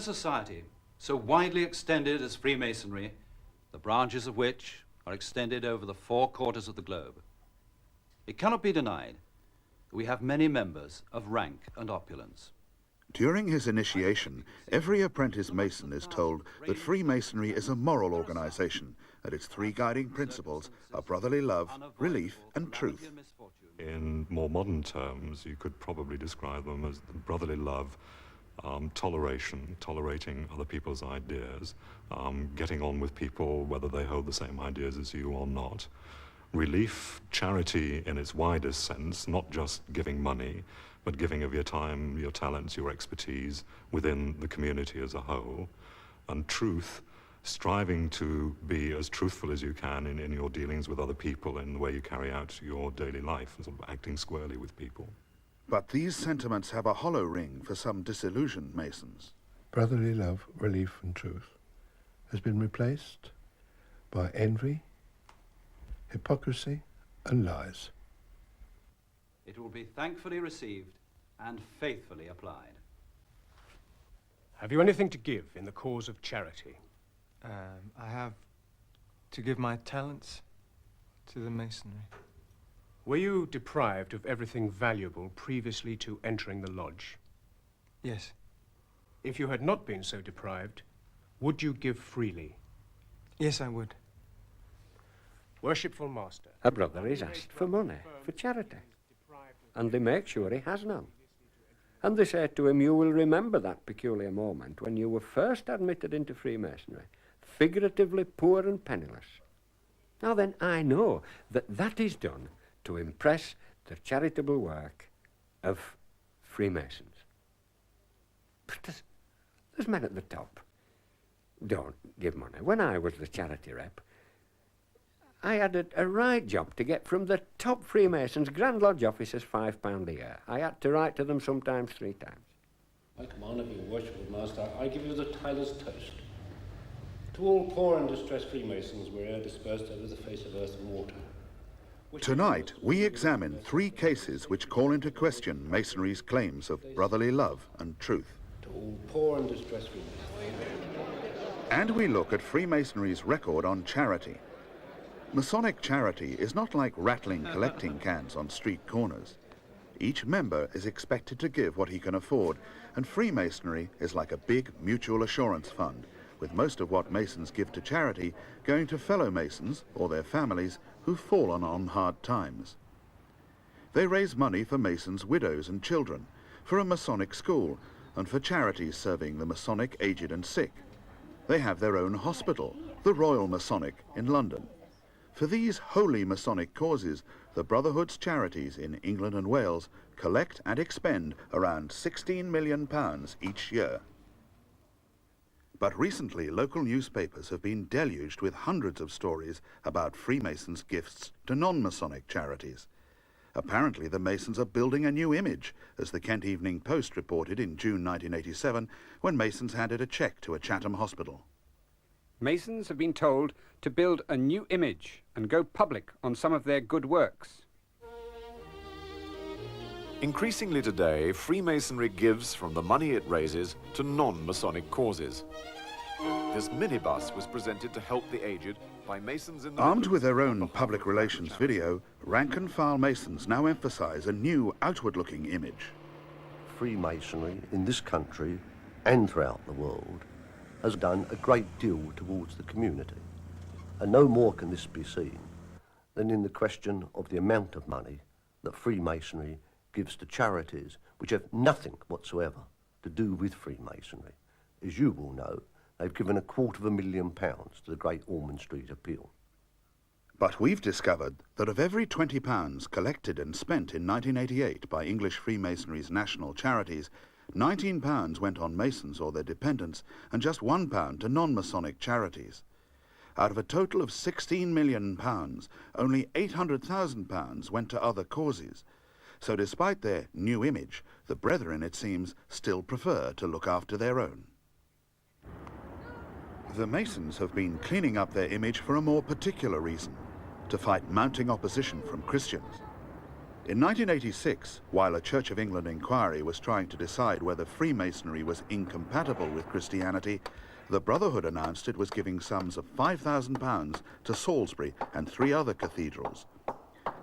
society so widely extended as Freemasonry, the branches of which are extended over the 4 quarters of the globe, it cannot be denied that we have many members of rank and opulence. During his initiation, every apprentice Mason is told that Freemasonry is a moral organization, and its 3 guiding principles are brotherly love, relief, and truth. In more modern terms, you could probably describe them as brotherly love, toleration, tolerating other people's ideas, getting on with people whether they hold the same ideas as you or not. Relief, charity in its widest sense, not just giving money, but giving of your time, your talents, your expertise within the community as a whole. And truth, striving to be as truthful as you can in your dealings with other people, in the way you carry out your daily life, and sort of acting squarely with people. But these sentiments have a hollow ring for some disillusioned Masons. Brotherly love, relief, and truth has been replaced by envy, hypocrisy, and lies. It will be thankfully received and faithfully applied. Have you anything to give in the cause of charity? I have to give my talents to the Masonry. Were you deprived of everything valuable previously to entering the lodge? Yes. If you had not been so deprived, would you give freely? Yes, I would. Worshipful Master. A brother is asked for money, for charity, and they make sure he has none. And they say to him, you will remember that peculiar moment when you were first admitted into Freemasonry, figuratively poor and penniless. Now then, I know that that is done to impress the charitable work of Freemasons. But there's men at the top don't give money. When I was the charity rep, I had a right job to get from the top Freemasons, Grand Lodge officers, £5 a year. I had to write to them sometimes 3 times. By command of your worshipful Master, I give you the Tyler's toast. To all poor and distressed Freemasons where'er dispersed over the face of earth and water. Tonight, we examine 3 cases which call into question Masonry's claims of brotherly love and truth. To all poor and distressed Freemasons. And we look at Freemasonry's record on charity. Masonic charity is not like rattling collecting cans on street corners. Each member is expected to give what he can afford, and Freemasonry is like a big mutual assurance fund, with most of what Masons give to charity going to fellow Masons or their families who've fallen on hard times. They raise money for Masons' widows and children, for a Masonic school, and for charities serving the Masonic aged and sick. They have their own hospital, the Royal Mesonic in London. For these wholly Masonic causes, the Brotherhood's charities in England and Wales collect and expend around £16 million each year. But recently, local newspapers have been deluged with hundreds of stories about Freemasons' gifts to non-Masonic charities. Apparently, the Masons are building a new image, as the Kent Evening Post reported in June 1987, when Masons handed a cheque to a Chatham hospital. Masons have been told to build a new image and go public on some of their good works. Increasingly today, Freemasonry gives from the money it raises to non-Masonic causes. This minibus was presented to help the aged by Masons in the... Armed with their own public relations video, rank-and-file Masons now emphasize a new outward-looking image. Freemasonry in this country and throughout the world has done a great deal towards the community. And no more can this be seen than in the question of the amount of money that Freemasonry gives to charities which have nothing whatsoever to do with Freemasonry. As you will know, they've given £250,000 to the Great Ormond Street Appeal. But we've discovered that of every £20 collected and spent in 1988 by English Freemasonry's national charities, £19 went on Masons or their dependents, and just £1 to non-Masonic charities. Out of a total of £16 million, only £800,000 went to other causes. So despite their new image, the brethren, it seems, still prefer to look after their own. The Masons have been cleaning up their image for a more particular reason, to fight mounting opposition from Christians. In 1986, while a Church of England inquiry was trying to decide whether Freemasonry was incompatible with Christianity, the Brotherhood announced it was giving sums of £5,000 to Salisbury and 3 other cathedrals.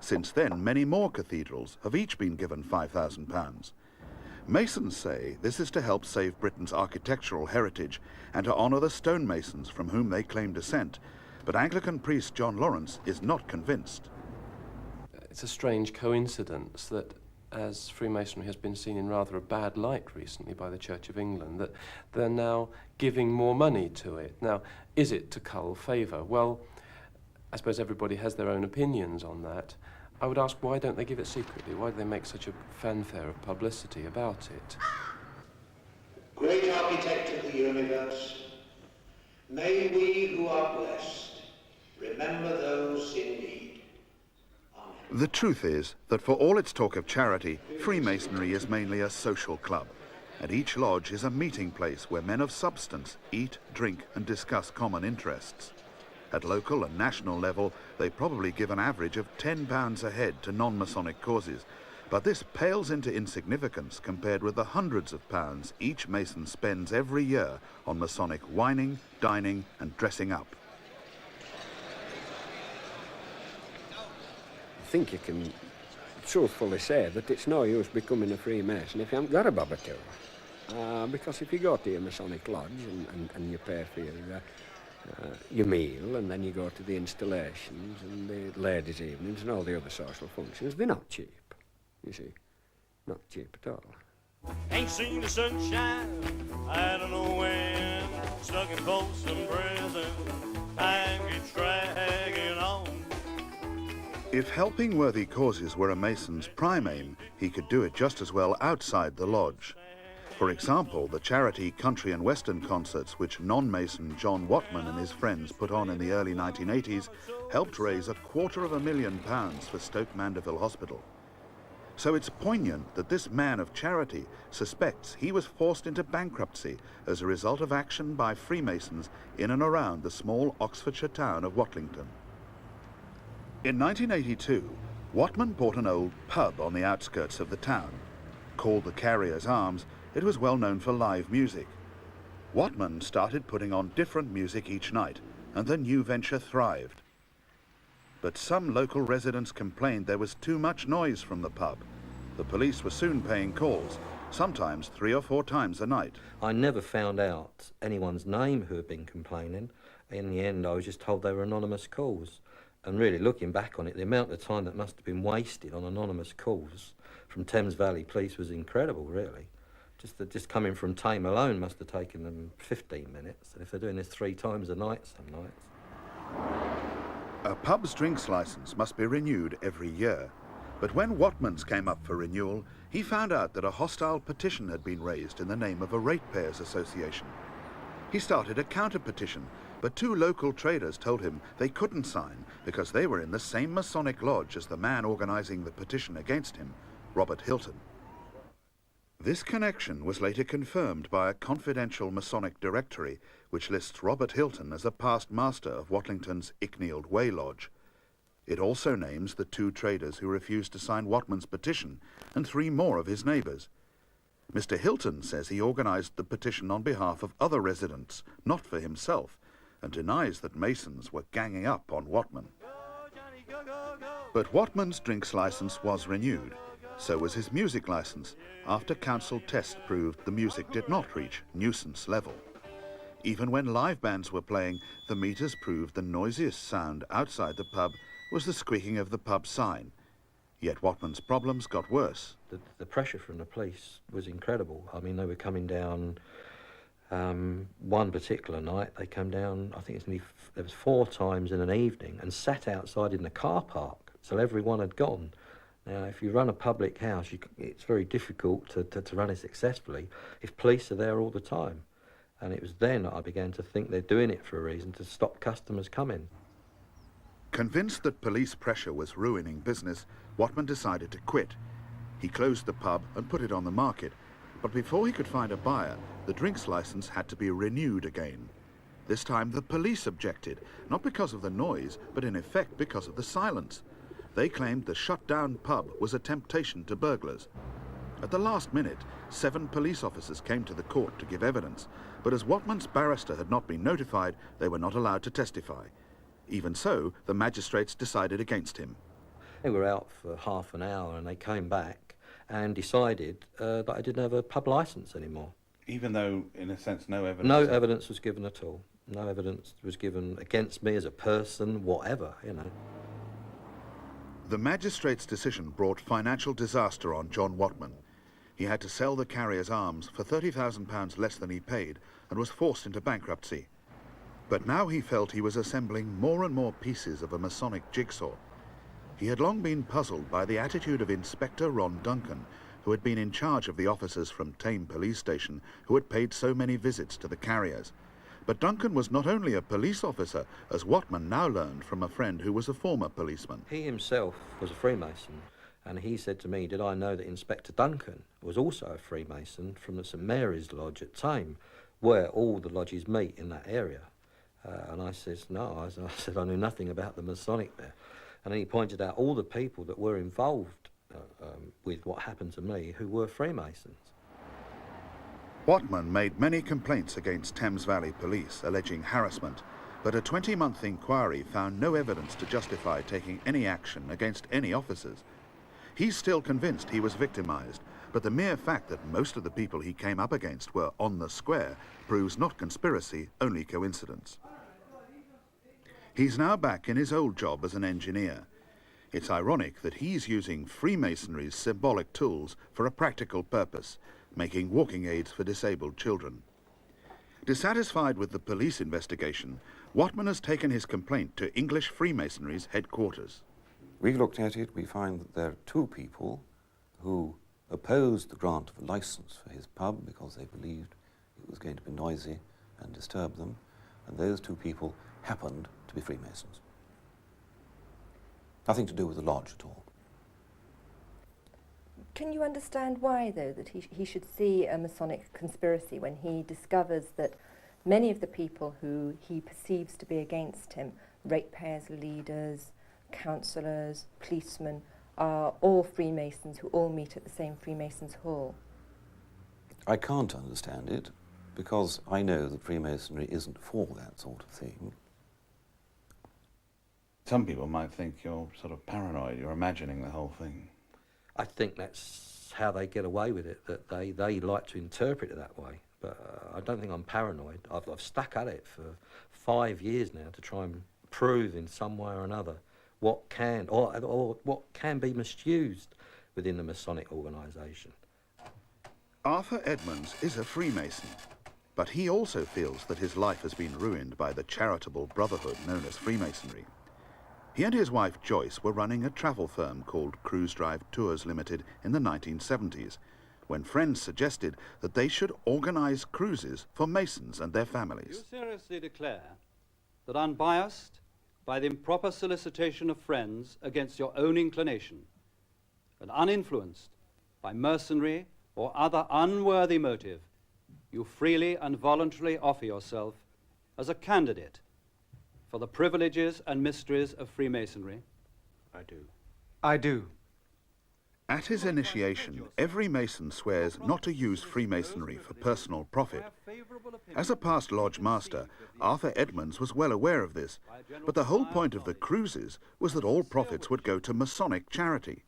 Since then, many more cathedrals have each been given £5,000. Masons say this is to help save Britain's architectural heritage and to honour the stonemasons from whom they claim descent, but Anglican priest John Lawrence is not convinced. It's a strange coincidence that as Freemasonry has been seen in rather a bad light recently by the Church of England, that they're now giving more money to it. Now, is it to cull favour? Well, I suppose everybody has their own opinions on that. I would ask, why don't they give it secretly? Why do they make such a fanfare of publicity about it? Great architect of the universe, may we who are blessed remember those in need. The truth is that for all its talk of charity, Freemasonry is mainly a social club, and each lodge is a meeting place where men of substance eat, drink and discuss common interests. At local and national level, they probably give an average of £10 a head to non-masonic causes, but this pales into insignificance compared with the hundreds of pounds each Mason spends every year on Masonic wining, dining and dressing up. I think you can truthfully say that it's no use becoming a Freemason if you haven't got a bob or two. Because if you go to your Masonic lodge and you pay for your meal, and then you go to the installations and the ladies' evenings and all the other social functions, they're not cheap, you see. Not cheap at all. Ain't seen the sunshine, I don't know when, stuck in Folsom Prison, time gets dragging on. If helping worthy causes were a Mason's prime aim, he could do it just as well outside the lodge. For example, the charity country and western concerts which non-Mason John Watman and his friends put on in the early 1980s helped raise £250,000 for Stoke Mandeville Hospital. So it's poignant that this man of charity suspects he was forced into bankruptcy as a result of action by Freemasons in and around the small Oxfordshire town of Watlington. In 1982, Watman bought an old pub on the outskirts of the town. Called the Carrier's Arms, it was well known for live music. Watman started putting on different music each night, and the new venture thrived. But some local residents complained there was too much noise from the pub. The police were soon paying calls, sometimes 3 or 4 times a night. I never found out anyone's name who had been complaining. In the end, I was just told they were anonymous calls. And really, looking back on it, the amount of time that must have been wasted on anonymous calls from Thames Valley Police was incredible, really. Just coming from Tame alone must have taken them 15 minutes. And if they're doing this 3 times a night some nights. A pub's drinks licence must be renewed every year. But when Watman's came up for renewal, he found out that a hostile petition had been raised in the name of a ratepayers association. He started a counter-petition, but 2 local traders told him they couldn't sign because they were in the same Masonic lodge as the man organising the petition against him, Robert Hilton. This connection was later confirmed by a confidential Masonic directory which lists Robert Hilton as a past master of Watlington's Icknield Way Lodge. It also names the 2 traders who refused to sign Watman's petition and 3 more of his neighbours. Mr. Hilton says he organised the petition on behalf of other residents, not for himself, and denies that Masons were ganging up on Watman. But Watman's drinks licence was renewed. So was his music licence, after council tests proved the music did not reach nuisance level. Even when live bands were playing, the meters proved the noisiest sound outside the pub was the squeaking of the pub sign. Yet Watman's problems got worse. The pressure from the police was incredible. I mean, they were coming down, one particular night, they came down, I think there was 4 times in an evening, and sat outside in the car park till everyone had gone. Now, if you run a public house, it's very difficult to run it successfully if police are there all the time. And it was then that I began to think they're doing it for a reason, to stop customers coming. Convinced that police pressure was ruining business, Watman decided to quit. He closed the pub and put it on the market, but before he could find a buyer, the drinks licence had to be renewed again. This time the police objected, not because of the noise, but in effect because of the silence. They claimed the shut-down pub was a temptation to burglars. At the last minute, 7 police officers came to the court to give evidence, but as Watman's barrister had not been notified, they were not allowed to testify. Even so, the magistrates decided against him. They were out for half an hour and they came back and decided that I didn't have a pub licence anymore. Even though, in a sense, no evidence? No evidence was given at all. No evidence was given against me as a person, whatever, you know. The magistrate's decision brought financial disaster on John Watman. He had to sell the carrier's arms for £30,000 less than he paid and was forced into bankruptcy. But now he felt he was assembling more and more pieces of a Masonic jigsaw. He had long been puzzled by the attitude of Inspector Ron Duncan, who had been in charge of the officers from Tame Police Station who had paid so many visits to the carriers. But Duncan was not only a police officer, as Watman now learned from a friend who was a former policeman. He himself was a Freemason, and he said to me, did I know that Inspector Duncan was also a Freemason from the St Mary's Lodge at Tame, where all the lodges meet in that area? And I says, no, I said I knew nothing about the Masonic there. And then he pointed out all the people that were involved with what happened to me who were Freemasons. Watman made many complaints against Thames Valley Police, alleging harassment, but a 20-month inquiry found no evidence to justify taking any action against any officers. He's still convinced he was victimised, but the mere fact that most of the people he came up against were on the square proves not conspiracy, only coincidence. He's now back in his old job as an engineer. It's ironic that he's using Freemasonry's symbolic tools for a practical purpose, making walking aids for disabled children. Dissatisfied with the police investigation, Watman has taken his complaint to English Freemasonry's headquarters. We looked at it, we find that there are 2 people who opposed the grant of a licence for his pub because they believed it was going to be noisy and disturb them, and those 2 people happened to be Freemasons. Nothing to do with the lodge at all. Can you understand why, though, that he should see a Masonic conspiracy when he discovers that many of the people who he perceives to be against him, ratepayers, leaders, councillors, policemen, are all Freemasons who all meet at the same Freemasons' Hall? I can't understand it because I know that Freemasonry isn't for that sort of thing. Some people might think you're sort of paranoid, you're imagining the whole thing. I think that's how they get away with it, that they like to interpret it that way. But I don't think I'm paranoid. I've stuck at it for 5 years now to try and prove in some way or another what can, or what can be misused within the Masonic organisation. Arthur Edmonds is a Freemason, but he also feels that his life has been ruined by the charitable brotherhood known as Freemasonry. He and his wife Joyce were running a travel firm called Cruise Drive Tours Limited in the 1970s, when friends suggested that they should organise cruises for Masons and their families. You seriously declare that unbiased by the improper solicitation of friends against your own inclination, and uninfluenced by mercenary or other unworthy motive, you freely and voluntarily offer yourself as a candidate for the privileges and mysteries of Freemasonry? I do. I do. At his initiation, every Mason swears not to use Freemasonry for personal profit. As a past lodge master, Arthur Edmonds was well aware of this, but the whole point of the cruises was that all profits would go to Masonic charity.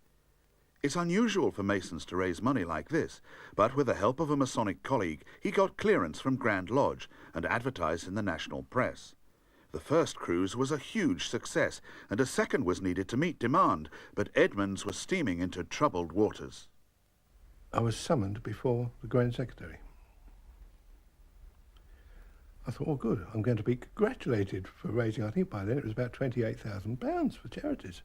It's unusual for Masons to raise money like this, but with the help of a Masonic colleague, he got clearance from Grand Lodge and advertised in the national press. The first cruise was a huge success, and a second was needed to meet demand, but Edmonds was steaming into troubled waters. I was summoned before the Grand Secretary. I thought, oh good, I'm going to be congratulated for raising, I think by then it was about £28,000 for charities.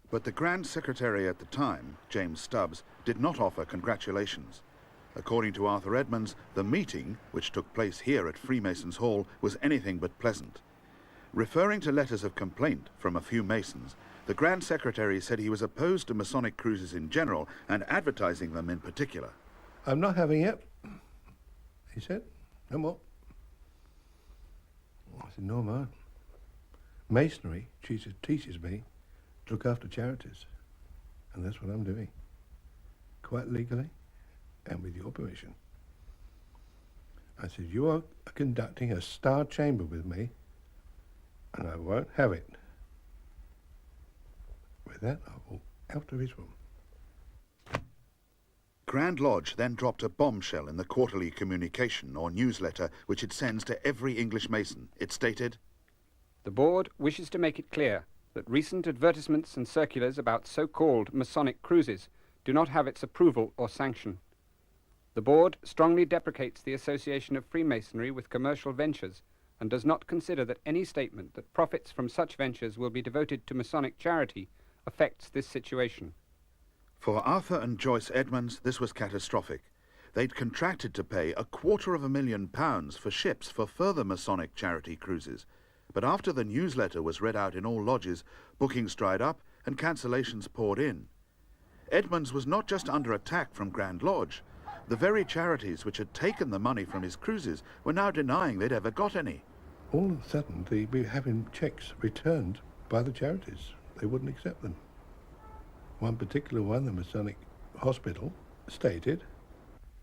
But the Grand Secretary at the time, James Stubbs, did not offer congratulations. According to Arthur Edmonds, the meeting, which took place here at Freemasons' Hall, was anything but pleasant. Referring to letters of complaint from a few Masons, the Grand Secretary said he was opposed to Masonic cruises in general and advertising them in particular. I'm not having it, he said. No more. I said, no more. Masonry teaches me to look after charities. And that's what I'm doing, quite legally and with your permission. I said, you are conducting a star chamber with me, and I won't have it. With that, I walked out of his room. Grand Lodge then dropped a bombshell in the quarterly communication or newsletter which it sends to every English Mason. It stated, "The board wishes to make it clear that recent advertisements and circulars about so-called Masonic cruises do not have its approval or sanction. The board strongly deprecates the association of Freemasonry with commercial ventures and does not consider that any statement that profits from such ventures will be devoted to Masonic charity affects this situation." For Arthur and Joyce Edmonds, this was catastrophic. They'd contracted to pay £250,000 for ships for further Masonic charity cruises. But after the newsletter was read out in all lodges, bookings dried up and cancellations poured in. Edmonds was not just under attack from Grand Lodge. The very charities which had taken the money from his cruises were now denying they'd ever got any. All of a sudden, we were having cheques returned by the charities. They wouldn't accept them. One particular one, the Masonic Hospital, stated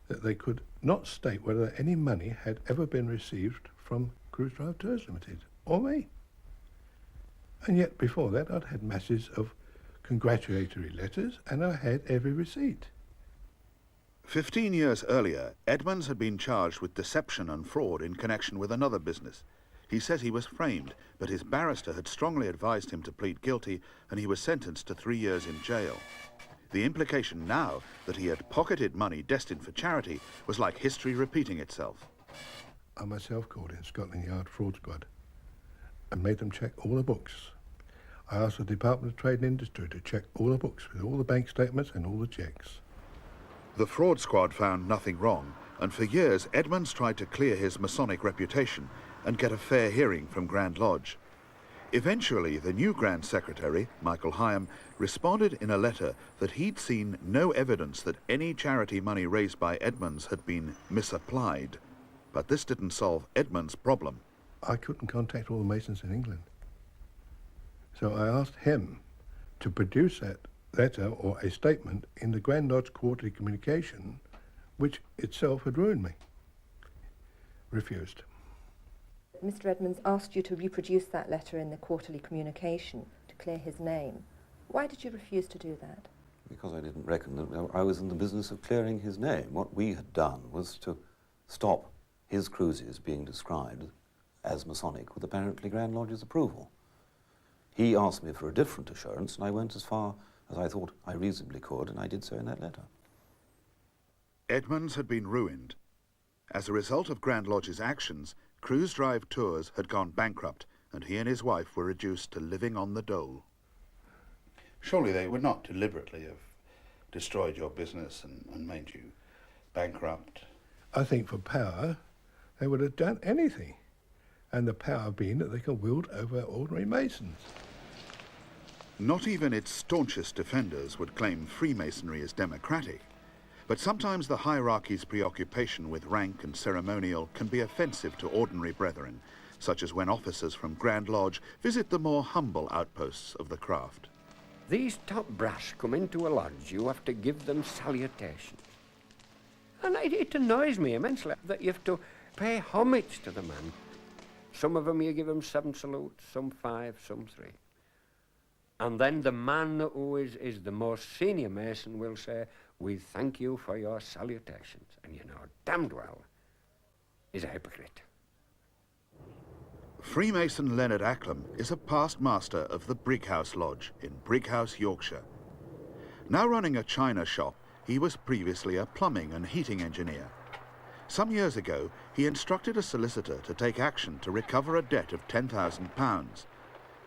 that they could not state whether any money had ever been received from Cruise Drive Tours Limited or me. And yet before that I'd had masses of congratulatory letters and I had every receipt. 15 years earlier, Edmonds had been charged with deception and fraud in connection with another business. He says he was framed, but his barrister had strongly advised him to plead guilty and he was sentenced to 3 years in jail. The implication now that he had pocketed money destined for charity was like history repeating itself. I myself called in Scotland Yard Fraud Squad and made them check all the books. I asked the Department of Trade and Industry to check all the books with all the bank statements and all the checks. The fraud squad found nothing wrong, and for years Edmonds tried to clear his Masonic reputation and get a fair hearing from Grand Lodge. Eventually, the new Grand Secretary, Michael Hyam, responded in a letter that he'd seen no evidence that any charity money raised by Edmonds had been misapplied. But this didn't solve Edmonds' problem. I couldn't contact all the Masons in England. So I asked him to produce that letter or a statement in the Grand Lodge quarterly communication, which itself had ruined me. Refused. Mr. Edmonds asked you to reproduce that letter in the quarterly communication to clear his name. Why did you refuse to do that? Because I didn't reckon that I was in the business of clearing his name. What we had done was to stop his cruises being described as Masonic with apparently Grand Lodge's approval. He asked me for a different assurance, and I went as far as I thought I reasonably could, and I did so in that letter. Edmonds had been ruined. As a result of Grand Lodge's actions, Cruise Drive Tours had gone bankrupt, and he and his wife were reduced to living on the dole. Surely they would not deliberately have destroyed your business and made you bankrupt. I think for power, they would have done anything. And the power being that they can wield over ordinary Masons. Not even its staunchest defenders would claim Freemasonry as democratic. But sometimes the hierarchy's preoccupation with rank and ceremonial can be offensive to ordinary brethren, such as when officers from Grand Lodge visit the more humble outposts of the craft. These top brass come into a lodge, you have to give them salutation. And it annoys me immensely that you have to pay homage to the man. Some of them you give them 7 salutes, some 5, some 3. And then the man who is the most senior Mason will say, "We thank you for your salutations." And you know damned well he's a hypocrite. Freemason Leonard Acklam is a past master of the Brighouse Lodge in Brighouse, Yorkshire. Now running a china shop, he was previously a plumbing and heating engineer. Some years ago, he instructed a solicitor to take action to recover a debt of £10,000.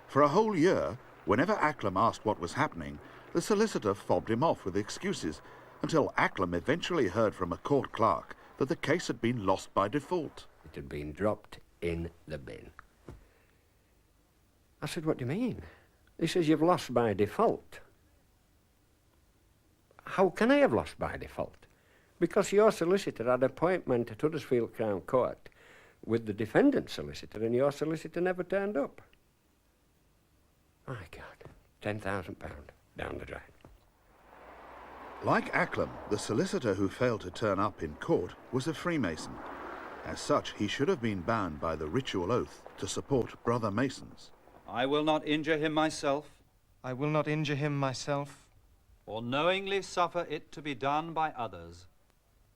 For a whole year, whenever Acklam asked what was happening, the solicitor fobbed him off with excuses, until Acklam eventually heard from a court clerk that the case had been lost by default. It had been dropped in the bin. I said, "What do you mean?" He says, "You've lost by default." How can I have lost by default? Because your solicitor had appointment at Huddersfield Crown Court with the defendant's solicitor, and your solicitor never turned up. My God. £10,000 down the drain. Like Acklam, the solicitor who failed to turn up in court was a Freemason. As such, he should have been bound by the ritual oath to support brother Masons. I will not injure him myself. I will not injure him myself. Or knowingly suffer it to be done by others.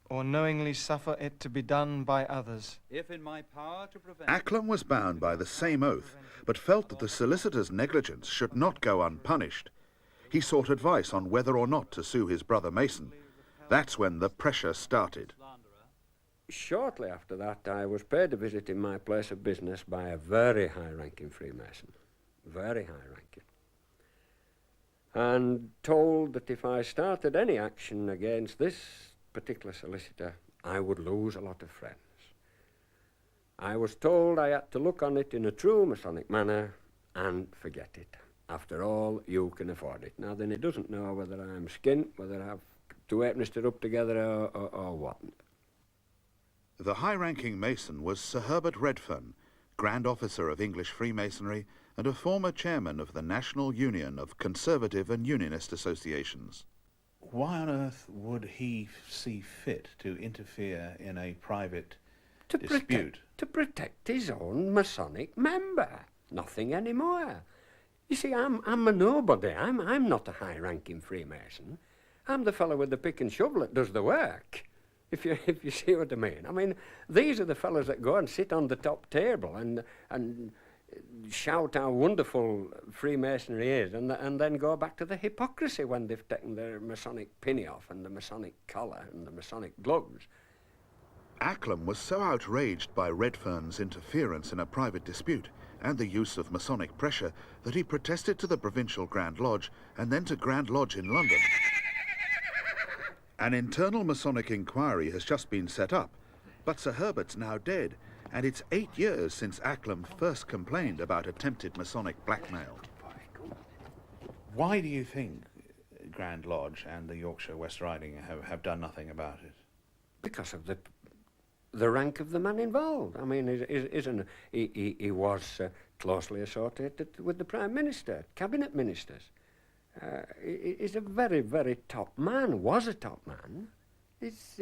Or knowingly suffer it to be done by others. If in my power to prevent... Acklam was bound by the same oath, but felt that the solicitor's negligence should not go unpunished. He sought advice on whether or not to sue his brother Mason. That's when the pressure started. Shortly after that, I was paid a visit in my place of business by a very high-ranking Freemason, very high-ranking, and told that if I started any action against this particular solicitor, I would lose a lot of friends. I was told I had to look on it in a true Masonic manner and forget it. After all, you can afford it. Now then, he doesn't know whether I'm skint, whether I have two halfpenny stood up together or what. The high-ranking Mason was Sir Herbert Redfern, Grand Officer of English Freemasonry and a former chairman of the National Union of Conservative and Unionist Associations. Why on earth would he see fit to interfere in a private dispute? To protect his own Masonic member. Nothing anymore. You see, I'm a nobody. I'm not a high-ranking Freemason. I'm the fellow with the pick and shovel that does the work. If you see what I mean. I mean, these are the fellows that go and sit on the top table and shout how wonderful Freemasonry is, and then go back to the hypocrisy when they've taken their Masonic pinny off and the Masonic collar and the Masonic gloves. Acklam was so outraged by Redfern's interference in a private dispute and the use of Masonic pressure that he protested to the Provincial Grand Lodge and then to Grand Lodge in London. An internal Masonic inquiry has just been set up, but Sir Herbert's now dead, and it's 8 years since Acklam first complained about attempted Masonic blackmail. Why do you think Grand Lodge and the Yorkshire West Riding have done nothing about it? Because of the rank of the man involved. I mean, he was closely associated with the Prime Minister, Cabinet Ministers. He's a very, very top man, was a top man. He's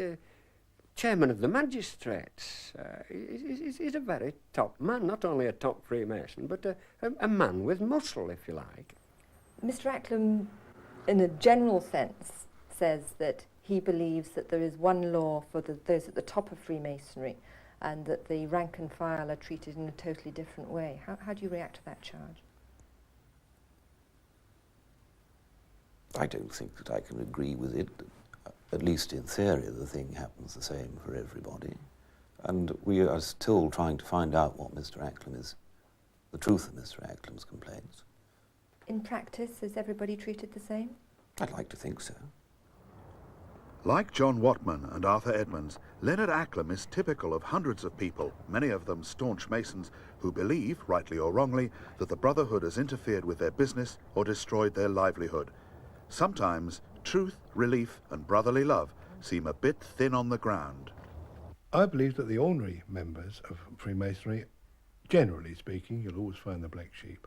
chairman of the magistrates. He's a very top man, not only a top Freemason, but a man with muscle, if you like. Mr. Acklam, in a general sense, says that he believes that there is one law for those at the top of Freemasonry and that the rank and file are treated in a totally different way. How do you react to that charge? I don't think that I can agree with it. At least in theory, the thing happens the same for everybody. And we are still trying to find out what Mr. Acklam is, the truth of Mr. Acklam's complaints. In practice, is everybody treated the same? I'd like to think so. Like John Watman and Arthur Edmonds, Leonard Acklam is typical of hundreds of people, many of them staunch Masons, who believe, rightly or wrongly, that the Brotherhood has interfered with their business or destroyed their livelihood. Sometimes truth, relief and brotherly love seem a bit thin on the ground. I believe that the ordinary members of Freemasonry, generally speaking, you'll always find the black sheep,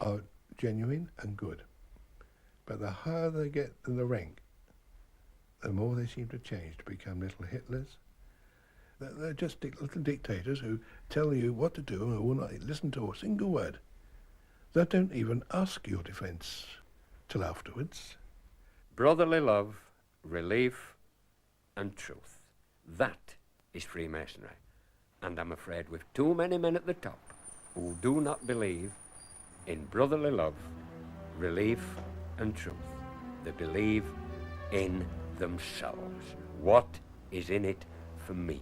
are genuine and good. But the higher they get in the rank, the more they seem to change, to become little Hitlers. They're just little dictators who tell you what to do and will not listen to a single word. They don't even ask your defence till afterwards. Brotherly love, relief and truth. That is Freemasonry. And I'm afraid we've too many men at the top who do not believe in brotherly love, relief and truth. They believe in themselves. What is in it for me?